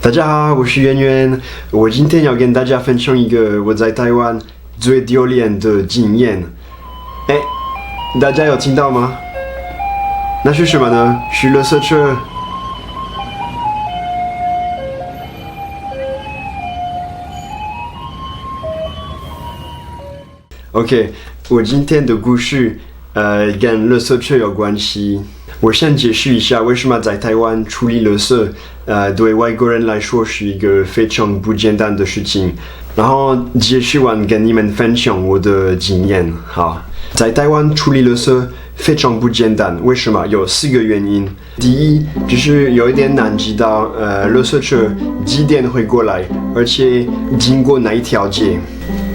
大家好，我是圆圆。我今天要跟大家分享一个我在台湾最丢脸的经验。大家有听到吗？那是什么呢？是垃圾车。OK， 我今天的故事跟垃圾车有关系。我先解释一下为什么在台湾处理垃圾，对外国人来说是一个非常不简单的事情。然后解释完跟你们分享我的经验。好，在台湾处理垃圾非常不简单，为什么？有4个原因。第一，就是有一点难知道，垃圾车几点会过来，而且经过哪一条街。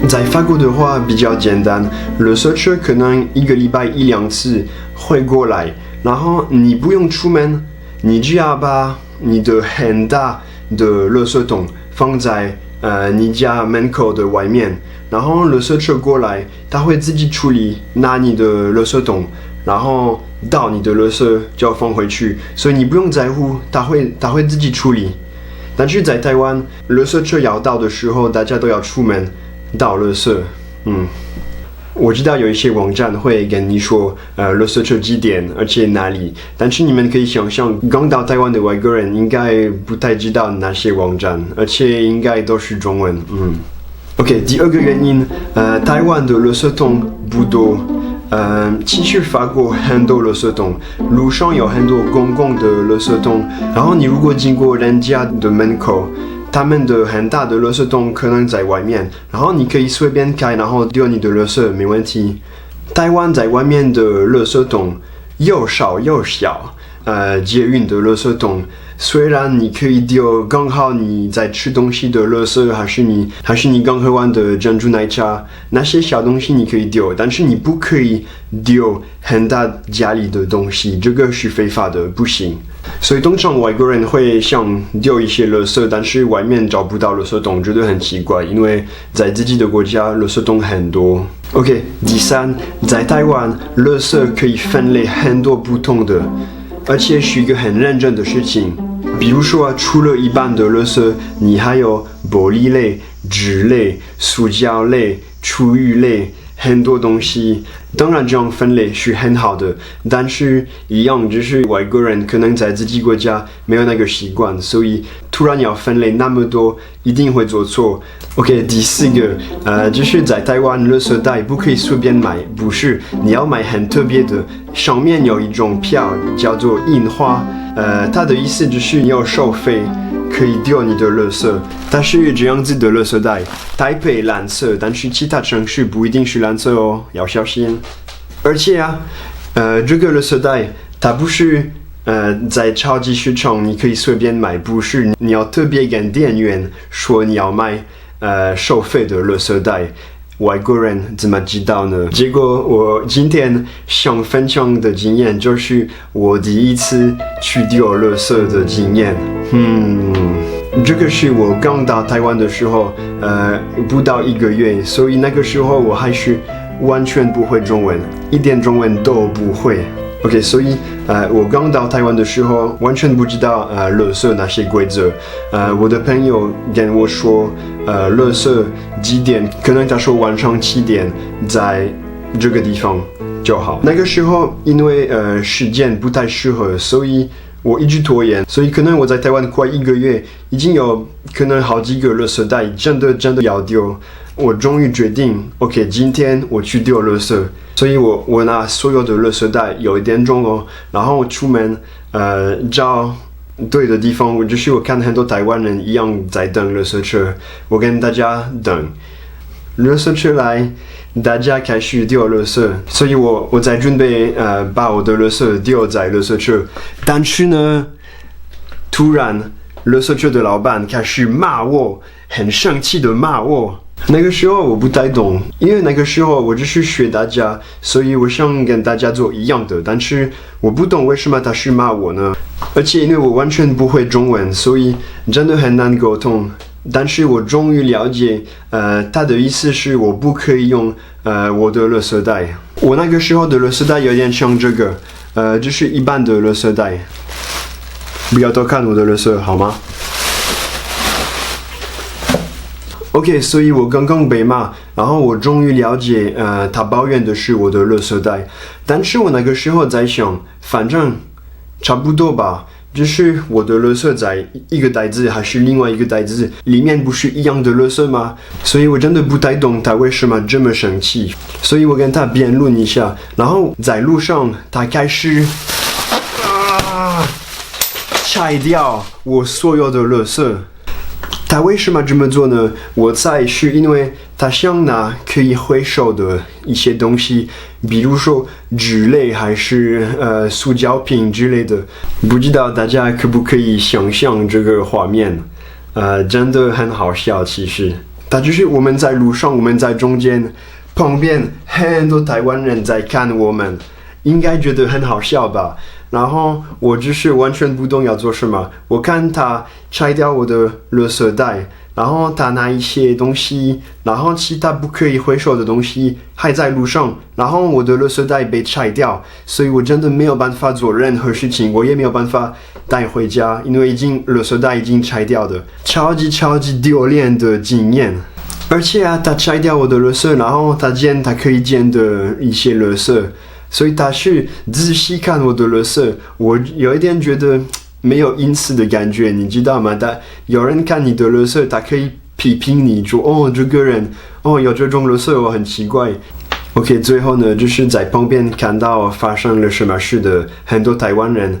在法国的话比较简单，垃圾车可能1个礼拜1-2次会过来，然后你不用出门，你只要把你的很大的垃圾桶放在你家门口的外面，然后垃圾车过来，他会自己处理，拿你的垃圾桶，然后倒你的垃圾就要放回去，所以你不用在乎，他会自己处理。但是在台湾，垃圾车要到的时候，大家都要出门倒垃圾。我知道有一些网站会跟你说，垃圾车几点，而且哪里。但是你们可以想象，刚到台湾的外国人应该不太知道哪些网站，而且应该都是中文。OK， 第2个原因，台湾的垃圾桶不多。其实法国很多垃圾桶，路上有很多公共的垃圾桶，然后你如果经过人家的门口，他们的很大的垃圾桶可能在外面，然后你可以随便开，然后丢你的垃圾，没问题。台湾在外面的垃圾桶又少又小，捷运的垃圾桶虽然你可以丢刚好你在吃东西的垃圾，还是你刚喝完的珍珠奶茶，那些小东西你可以丢，但是你不可以丢很大家里的东西，这个是非法的，不行。所以通常外国人会想丢一些垃圾，但是外面找不到垃圾桶，觉得很奇怪，因为在自己的国家垃圾桶很多。OK， 第3，在台湾垃圾可以分类很多不同的，而且是一个很认真的事情。比如说，除了一般的垃圾，你还有玻璃类、纸类、塑胶类、厨余类，很多东西。当然这样分类是很好的，但是一样就是外国人可能在自己国家没有那个习惯，所以突然要分类那么多，一定会做错。OK， 第4个，就是在台湾垃圾袋不可以随便买，不是，你要买很特别的，上面有一种票叫做印花，它的意思就是你要收费。可以丢你的垃圾，但是这样子的垃圾袋，台北蓝色，但是其他城市不一定是蓝色哦，要小心。而且这个垃圾袋它不是在超级市场你可以随便买，不是，你要特别跟店员说你要买收费的垃圾袋。外国人怎么知道呢？结果我今天想分享的经验就是我第一次去丢垃圾的经验。这个是我刚到台湾的时候，不到1个月，所以那个时候我还是完全不会中文，一点中文都不会。OK， 所以我刚到台湾的时候完全不知道垃圾那些规则。我的朋友跟我说，垃圾几点？可能他说晚上7点，在这个地方就好。那个时候因为时间不太适合，所以我一直拖延。所以可能我在台湾快1个月，已经有可能好几个垃圾袋真的要丢。我终于决定 ，OK， 今天我去丢垃圾。所以我拿所有的垃圾袋，有一点重哦，然后我出门找对的地方。我看很多台湾人一样在等垃圾车，我跟大家等垃圾车来，大家开始丢垃圾。所以我在准备把我的垃圾丢在垃圾车，但是呢，突然垃圾车的老板开始骂我，很生气的骂我。那个时候我不太懂，因为那个时候我只是学大家，所以我想跟大家做一样的，但是我不懂为什么他是骂我呢？而且因为我完全不会中文，所以真的很难沟通。但是我终于了解，他的意思是我不可以用我的垃圾袋。我那个时候的垃圾袋有点像这个，就是一般的垃圾袋。不要偷看我的垃圾好吗？ OK， 所以我刚刚被骂，然后我终于了解，他抱怨的是我的垃圾袋，但是我那个时候在想，反正差不多吧，就是我的垃圾在一个袋子还是另外一个袋子，里面不是一样的垃圾吗？所以我真的不太懂他为什么这么生气，所以我跟他辩论一下，然后在路上他开始拆掉我所有的垃圾。他为什么这么做呢？我猜是因为他想拿可以回收的一些东西，比如说纸类还是塑胶瓶之类的。不知道大家可不可以想象这个画面？真的很好笑。其实，他就是我们在路上，我们在中间，旁边很多台湾人在看我们，应该觉得很好笑吧？然后我就是完全不懂要做什么。我看他拆掉我的垃圾袋，然后他拿一些东西，然后其他不可以回收的东西还在路上，然后我的垃圾袋被拆掉，所以我真的没有办法做任何事情，我也没有办法带回家，因为垃圾袋已经拆掉的，超级丢脸的经验。而且啊，他拆掉我的垃圾，然后他可以捡的一些垃圾。所以他是仔细看我的垃圾，我有一点觉得没有隐私的感觉，你知道吗？有人看你的垃圾，他可以批评你说，这个人有这种垃圾，我很奇怪。OK， 最后呢，就是在旁边看到发生了什么事的很多台湾人，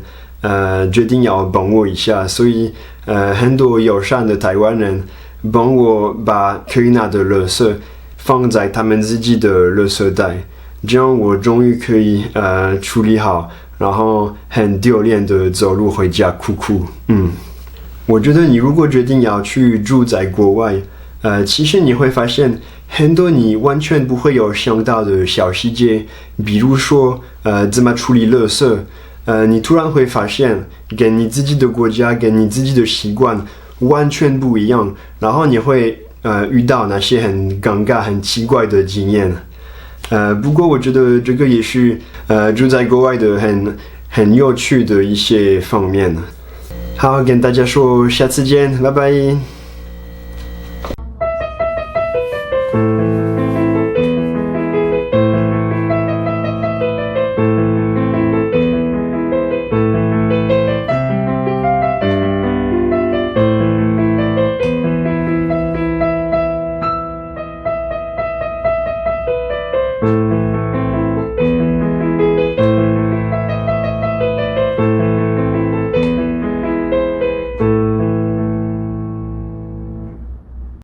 决定要帮我一下，所以很多友善的台湾人帮我把可以拿的垃圾放在他们自己的垃圾袋。这样我终于可以处理好，然后很丢脸的走路回家哭。我觉得你如果决定要去住在国外，其实你会发现很多你完全不会有想到的小细节，比如说怎么处理垃圾，你突然会发现跟你自己的国家跟你自己的习惯完全不一样，然后你会遇到那些很尴尬很奇怪的经验。不过我觉得这个也是住在国外的很有趣的一些方面。好，跟大家说下次见，拜拜。